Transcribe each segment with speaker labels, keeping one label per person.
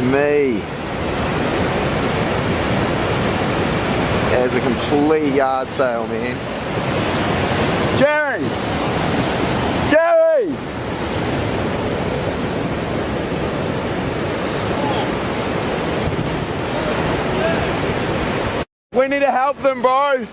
Speaker 1: me. Yeah, it's a complete yard sale, man. Jerry! Jerry! We need to help them, bro.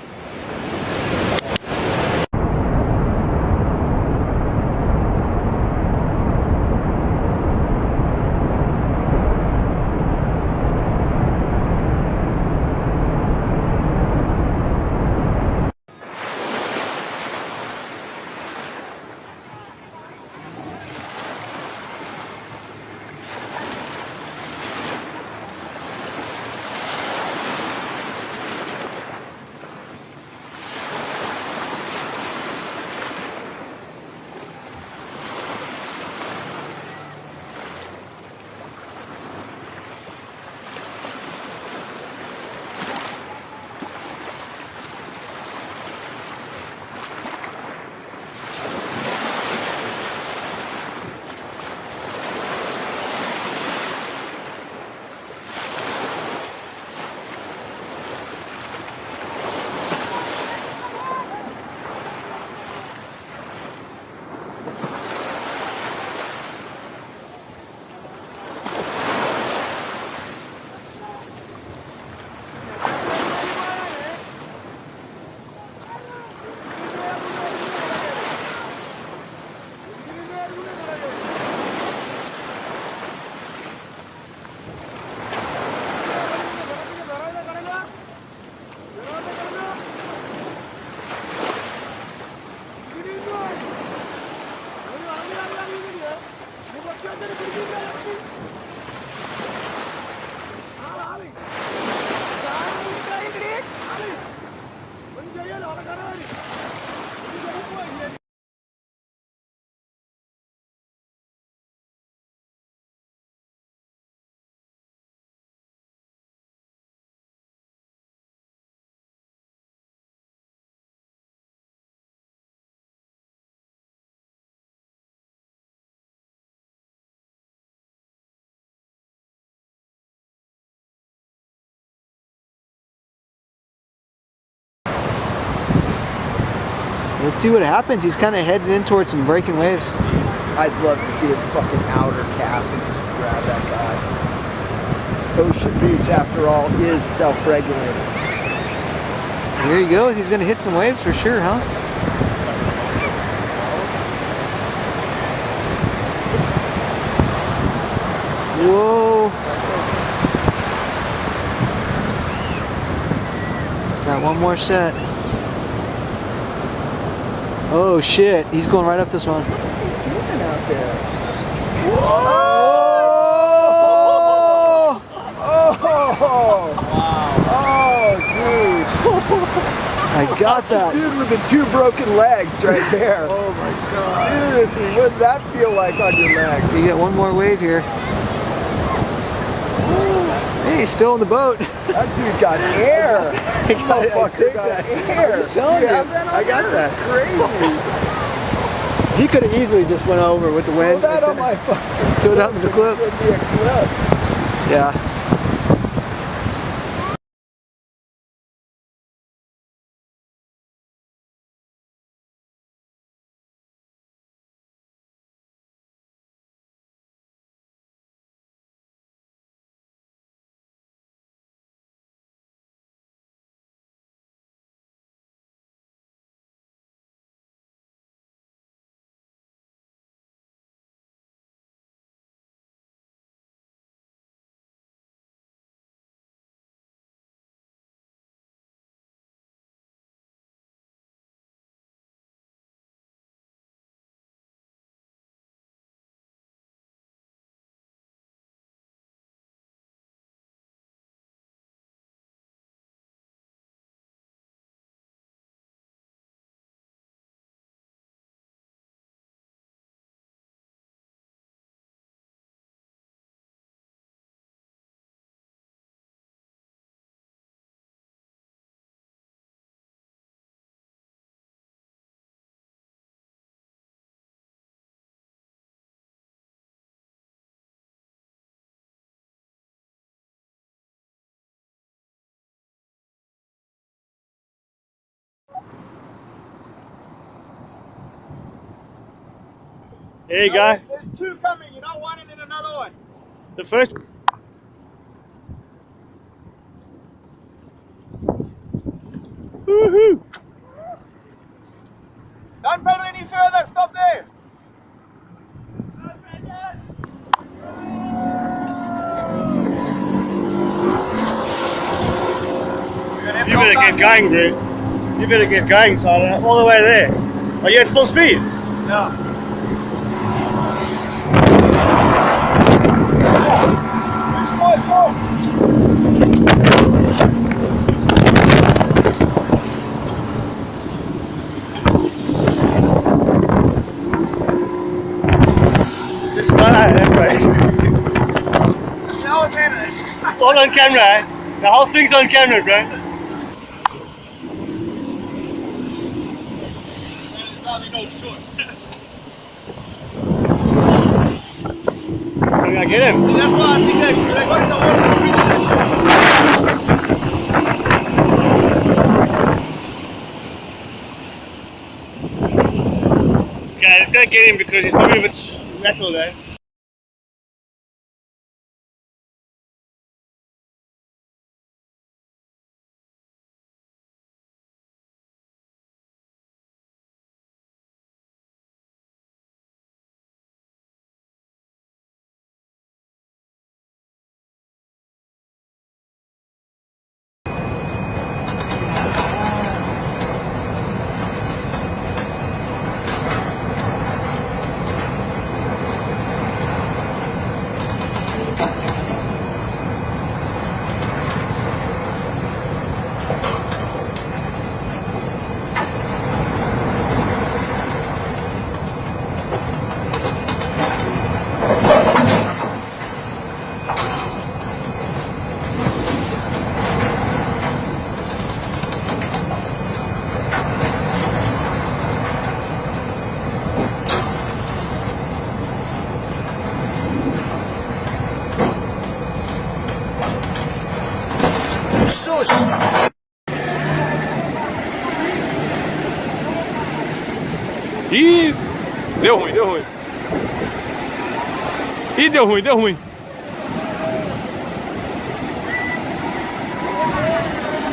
Speaker 2: Let's see what happens. He's kind of heading in towards some breaking waves.
Speaker 3: I'd love to see a fucking outer cap and just grab that guy. Ocean Beach, after all, is self-regulated.
Speaker 2: Here he goes. He's going to hit some waves for sure, huh? Whoa. He's got one more set. Oh shit, he's going right up this one.
Speaker 3: What is he doing out there?
Speaker 2: Whoa!
Speaker 3: Oh! Wow. Oh, dude.
Speaker 2: I got that.
Speaker 3: Dude with the two broken legs right there.
Speaker 2: Oh my god.
Speaker 3: Seriously, what did that feel like on your legs?
Speaker 2: You get one more wave here. Hey, he's still in the boat.
Speaker 3: That dude got air.
Speaker 2: I
Speaker 3: Motherfucker got air.
Speaker 2: I was telling you.
Speaker 3: Have that on
Speaker 2: I got
Speaker 3: there?
Speaker 2: that.
Speaker 3: That's crazy.
Speaker 2: He could have easily just went over with the wind.
Speaker 3: Throw that on my fucking
Speaker 2: Throw it out in the clip.
Speaker 3: Send me a clip.
Speaker 2: Yeah.
Speaker 4: There you go.
Speaker 1: There's two coming. You're not one and then another one.
Speaker 4: The first. Woohoo!
Speaker 1: Don't pedal any further. Stop there.
Speaker 4: You better get going, bro. You better get going, Simon. All the way there. Are you at full speed?
Speaker 1: Yeah.
Speaker 4: Just go that way. It's all on camera, eh? The whole thing's on camera, bro. Can I get him?
Speaker 1: That's why I think they got in the water.
Speaker 4: Okay, let's go get him because he's probably a bit rattled, eh?
Speaker 5: Ih, deu ruim, deu ruim. Ih, deu ruim, deu ruim.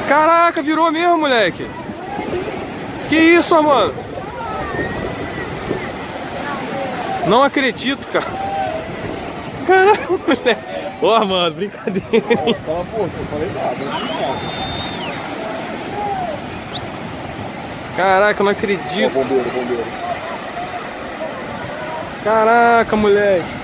Speaker 5: Caraca, virou mesmo, moleque. Que isso, mano? Não acredito, cara. Caraca, moleque. Ó, mano, brincadeira, hein?
Speaker 3: Cala a boca, eu falei nada.
Speaker 5: Caraca, não acredito.
Speaker 3: Bombeiro.
Speaker 5: Caraca, moleque.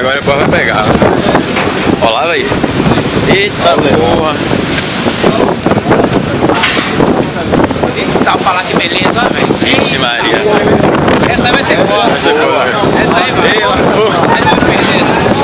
Speaker 5: agora depois vai pegar. Ó lá, velho. Eita porra.
Speaker 6: Tá, falar que beleza, ó, velho.
Speaker 5: Vixe Maria.
Speaker 6: Essa vai ser boa.
Speaker 5: Vai ser boa.
Speaker 6: Essa aí vai. Aí vai perder.